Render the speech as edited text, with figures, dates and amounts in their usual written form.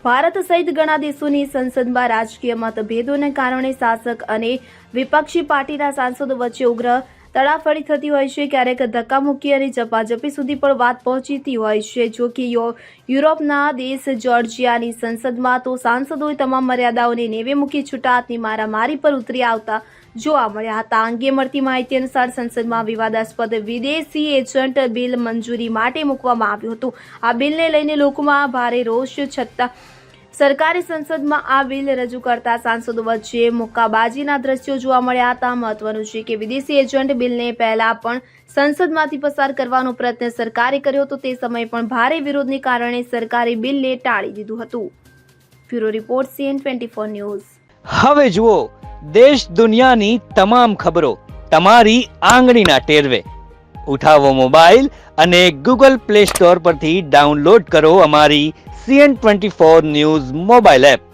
ભારત સહિત ઘણા દેશોની સંસદમાં રાજકીય મતભેદોને કારણે શાસક અને વિપક્ષી પાર્ટીના સાંસદો વચ્ચે ઉગ્ર તડાફડી થતી હોય છે. ક્યારેક ધક્કામુક્કી અને ઝપાઝપી સુધી પણ વાત પહોંચતી હોય છે. જો કે યુરોપના દેશ જોર્જિયાની સંસદમાં તો સાંસદોએ તમામ મર્યાદાઓને નેવે મૂકી છૂટાહાથની મારામારી પર ઉતરી આવતા જોવા મળ્યા હતા. આ અંગે મળતી માહિતી અનુસાર સંસદમાં વિવાદાસ્પદ વિદેશી એજન્ટ બિલ મંજૂરી માટે મૂકવામાં આવ્યું હતું. આ બિલને લઈને લોકોમાં ભારે રોષ છતાં સરકારે સંસદમાં આ બિલ રજૂ કરતા સાંસદો વચ્ચે મુક્કાબાજીના દ્રશ્યો જોવા મળ્યા હતા. મહત્વનું છે કે વિદેશી એજન્ટ બિલને પહેલા પણ સંસદમાંથી પસાર કરવાનો પ્રયત્ન સરકારે કર્યો હતો. તે સમયે પણ ભારે વિરોધને કારણે સરકારે બિલને ટાળી દીધું હતું. Bureau report CN24 news. હવે જુઓ દેશ દુનિયાની તમામ ખબરો તમારી આંગળીના ટેરવે. ઉઠાવો મોબાઈલ અને Google Play Store પરથી ડાઉનલોડ કરો અમારી CN24 ન્યૂઝ મોબાઈલ એપ.